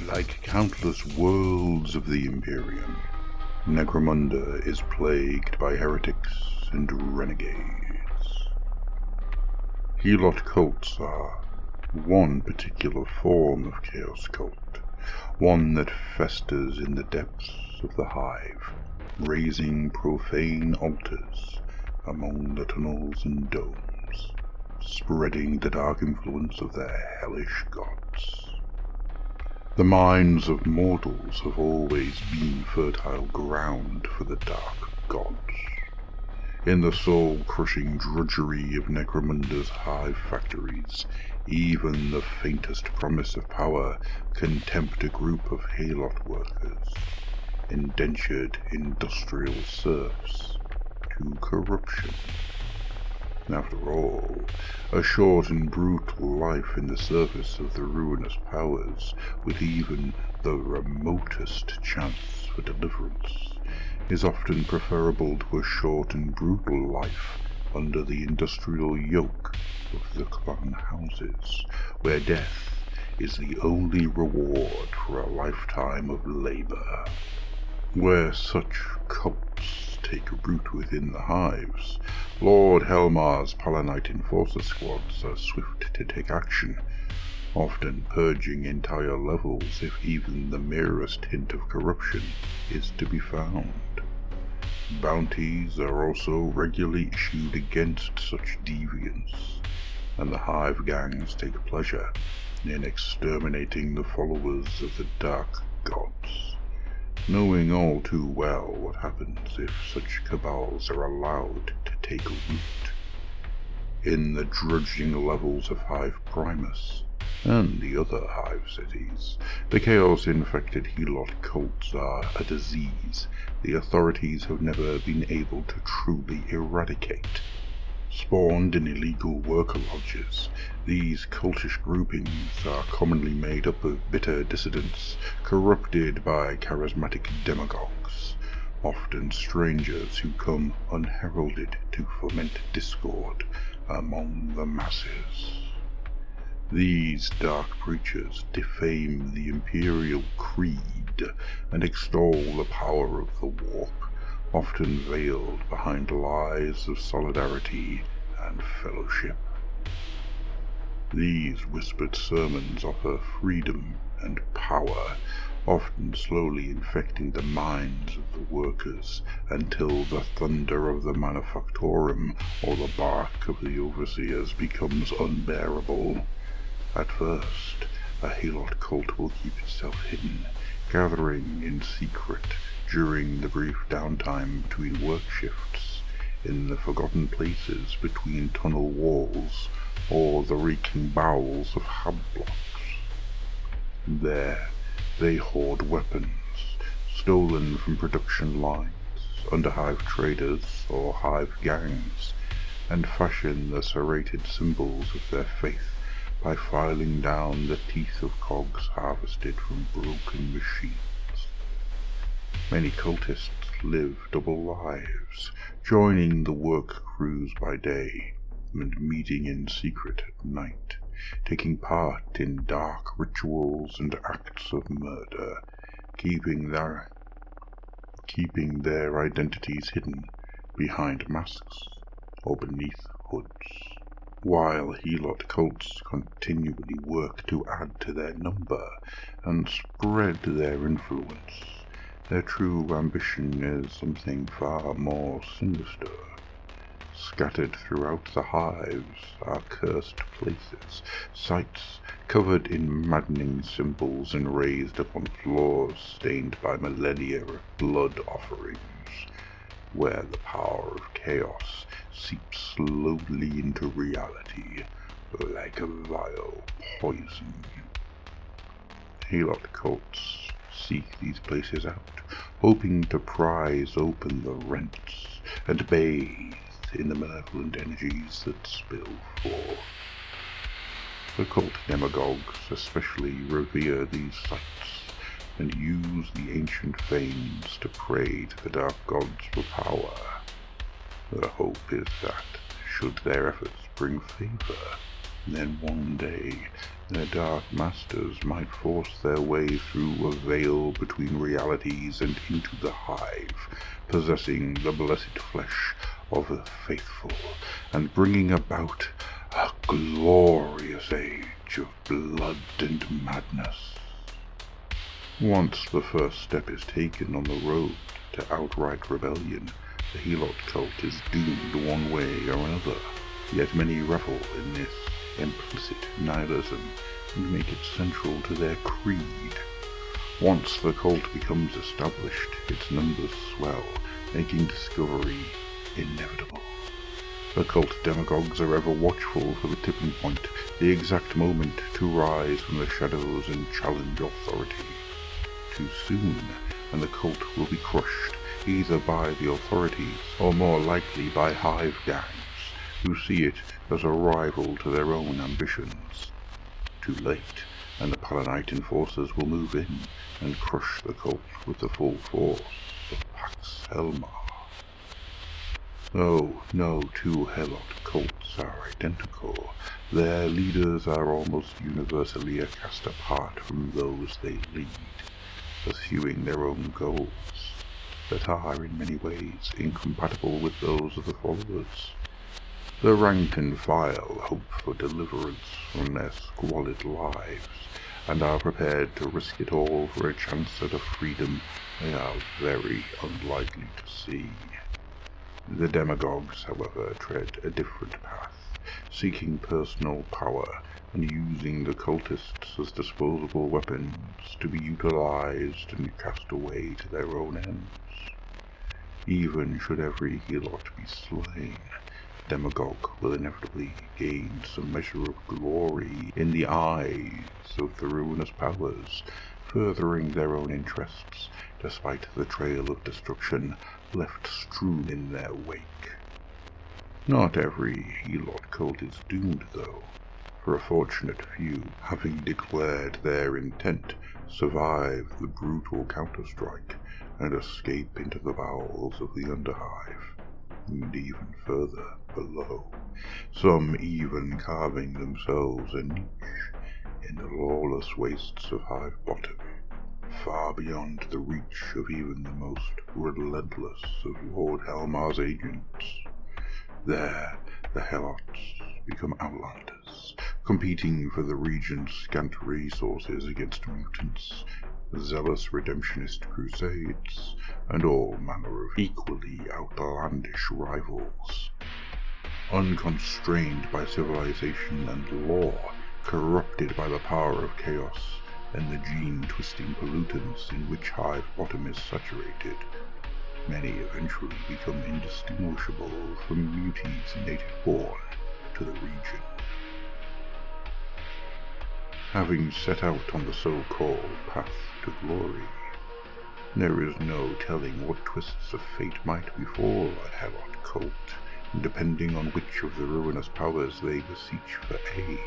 Like countless worlds of the Imperium, Necromunda is plagued by heretics and renegades. Helot cults are one particular form of chaos cult, one that festers in the depths of the Hive, raising profane altars among the tunnels and domes, spreading the dark influence of their hellish gods. The minds of mortals have always been fertile ground for the dark gods. In the soul-crushing drudgery of Necromunda's hive factories, even the faintest promise of power can tempt a group of Helot workers, indentured industrial serfs, to corruption. After all, a short and brutal life in the service of the ruinous powers, with even the remotest chance for deliverance, is often preferable to a short and brutal life under the industrial yoke of the clan houses, where death is the only reward for a lifetime of labor. Where such cults take root within the hives, Lord Helmar's Palanite Enforcer squads are swift to take action, often purging entire levels if even the merest hint of corruption is to be found. Bounties are also regularly issued against such deviants, and the hive gangs take pleasure in exterminating the followers of the dark gods, knowing all too well what happens if such cabals are allowed to take root. In the drudging levels of Hive Primus and the other Hive cities, the chaos-infected Helot cults are a disease the authorities have never been able to truly eradicate. Spawned in illegal worker lodges, these cultish groupings are commonly made up of bitter dissidents, corrupted by charismatic demagogues, often strangers who come unheralded to foment discord among the masses. These dark preachers defame the Imperial Creed and extol the power of the Warp, often veiled behind lies of solidarity and fellowship. These whispered sermons offer freedom and power, often slowly infecting the minds of the workers until the thunder of the manufactorum or the bark of the overseers becomes unbearable. At first, a Helot cult will keep itself hidden, gathering in secret during the brief downtime between work shifts, in the forgotten places between tunnel walls or the reeking bowels of hub blocks. There, they hoard weapons, stolen from production lines, under hive traders or hive gangs, and fashion the serrated symbols of their faith by filing down the teeth of cogs harvested from broken machines. Many cultists live double lives, joining the work crews by day and meeting in secret at night, taking part in dark rituals and acts of murder, keeping their identities hidden behind masks or beneath hoods. While Helot cults continually work to add to their number and spread their influence, their true ambition is something far more sinister. Scattered throughout the hives are cursed places, sites covered in maddening symbols and raised upon floors stained by millennia of blood offerings, where the power of chaos seeps slowly into reality like a vile poison. Helot cults seek these places out, hoping to prise open the rents and bathe in the malevolent energies that spill forth. The cult demagogues especially revere these sites, and use the ancient fanes to pray to the dark gods for power. The hope is that, should their efforts bring favor, then one day their dark masters might force their way through a veil between realities and into the hive, possessing the blessed flesh of the faithful, and bringing about a glorious age of blood and madness. Once the first step is taken on the road to outright rebellion, the Helot cult is doomed one way or another, yet many revel in this implicit nihilism and make it central to their creed. Once the cult becomes established, its numbers swell, making discovery inevitable. The cult demagogues are ever watchful for the tipping point, the exact moment to rise from the shadows and challenge authority. Too soon, and the cult will be crushed, either by the authorities, or more likely by hive gangs, who see it as a rival to their own ambitions. Too late, and the Palanite enforcers will move in and crush the cult with the full force of Pax Helmar. Though no two Helot cults are identical, their leaders are almost universally cast apart from those they lead, pursuing their own goals that are in many ways incompatible with those of the followers. The rank and file hope for deliverance from their squalid lives, and are prepared to risk it all for a chance at a freedom they are very unlikely to see. The demagogues, however, tread a different path, seeking personal power and using the cultists as disposable weapons to be utilized and cast away to their own ends. Even should every Helot be slain, demagogue will inevitably gain some measure of glory in the eyes of the ruinous powers, furthering their own interests, despite the trail of destruction left strewn in their wake. Not every Helot cult is doomed, though, for a fortunate few, having declared their intent, survive the brutal counterstrike and escape into the bowels of the Underhive, and even further below, some even carving themselves a niche in the lawless wastes of Hive Bottom, far beyond the reach of even the most relentless of Lord Helmar's agents. There, the Helots become outlanders, competing for the region's scant resources against mutants, zealous redemptionist crusades, and all manner of equally outlandish rivals. Unconstrained by civilization and law, corrupted by the power of chaos and the gene-twisting pollutants in which Hive Bottom is saturated, many eventually become indistinguishable from muties native-born to the region. Having set out on the so-called path to glory, there is no telling what twists of fate might befall a Helot cult, depending on which of the ruinous powers they beseech for aid.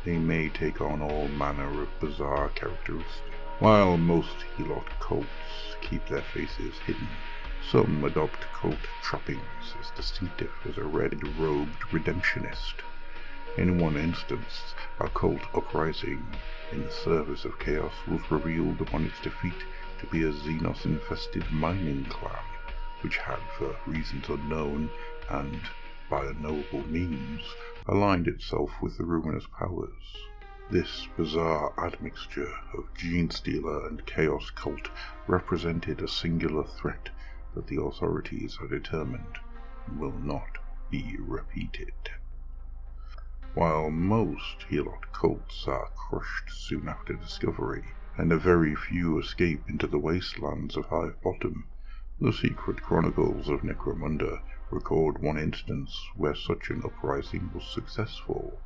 They may take on all manner of bizarre characteristics. While most Helot cults keep their faces hidden, some adopt cult trappings as distinctive as a red-robed redemptionist. In one instance, a cult uprising in the service of chaos was revealed upon its defeat to be a Xenos-infested mining clan, which had, for reasons unknown and by a noble means, aligned itself with the ruinous powers. This bizarre admixture of Genestealer and Chaos cult represented a singular threat that the authorities are determined will not be repeated. While most Helot cults are crushed soon after discovery, and a very few escape into the wastelands of Hive Bottom, the secret chronicles of Necromunda record one instance where such an uprising was successful,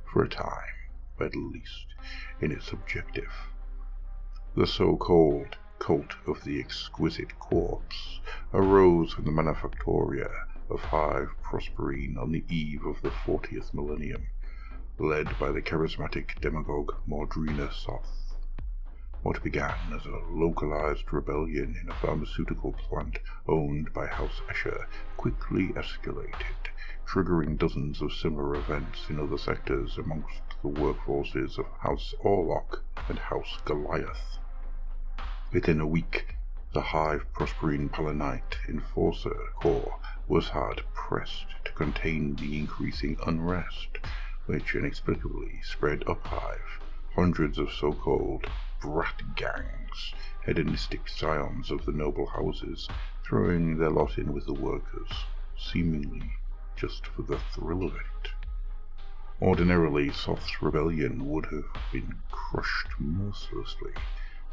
for a time at least, in its objective. The so-called Cult of the Exquisite Corpse arose from the Manufactoria of Hive Prosperine on the eve of the 40th millennium, led by the charismatic demagogue Mordrina Soth. What began as a localized rebellion in a pharmaceutical plant owned by House Escher quickly escalated, triggering dozens of similar events in other sectors amongst the workforces of House Orlok and House Goliath. Within a week, the Hive Prosperine Palanite Enforcer Corps was hard pressed to contain the increasing unrest, which inexplicably spread up Hive. Hundreds of so-called brat gangs, hedonistic scions of the noble houses, throwing their lot in with the workers, seemingly just for the thrill of it. Ordinarily, Soth's rebellion would have been crushed mercilessly,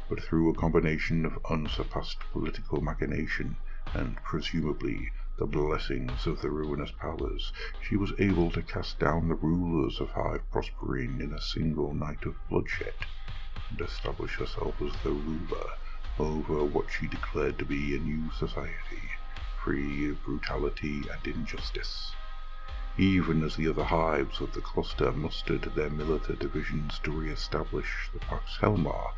but through a combination of unsurpassed political machination and presumably the blessings of the ruinous powers, she was able to cast down the rulers of Hive Prosperine in a single night of bloodshed, and establish herself as the ruler over what she declared to be a new society, free of brutality and injustice. Even as the other hives of the cluster mustered their militia divisions to re-establish the Pax Helmar,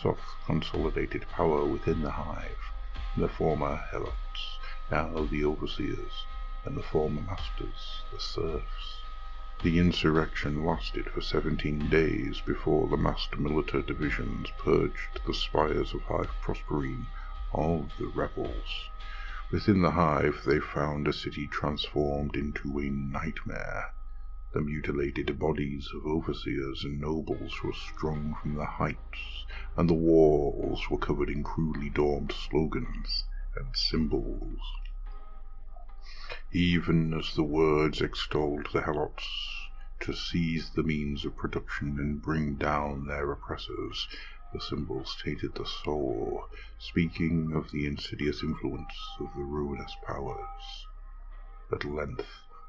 Soth consolidated power within the hive, the former Helots, now the overseers, and the former masters, the serfs. The insurrection lasted for 17 days before the massed militia divisions purged the spires of Hive Prosperine of the rebels. Within the hive they found a city transformed into a nightmare. The mutilated bodies of overseers and nobles were strung from the heights, and the walls were covered in crudely daubed slogans and symbols. Even as the words extolled the Helots to seize the means of production and bring down their oppressors, the symbols tainted the soul, speaking of the insidious influence of the ruinous powers. At length,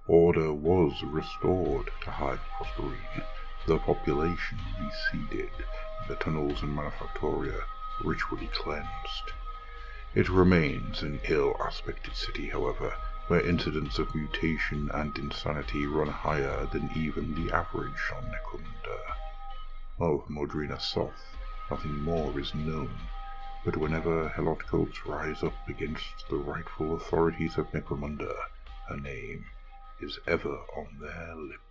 order was restored to Hive Prosperine, the population reseeded, the tunnels and manufactoria ritually cleansed. It remains an ill-aspected city, however, where incidents of mutation and insanity run higher than even the average on Necromunda. Of Mordrina Soth, nothing more is known, but whenever Helot cults rise up against the rightful authorities of Necromunda, her name is ever on their lips.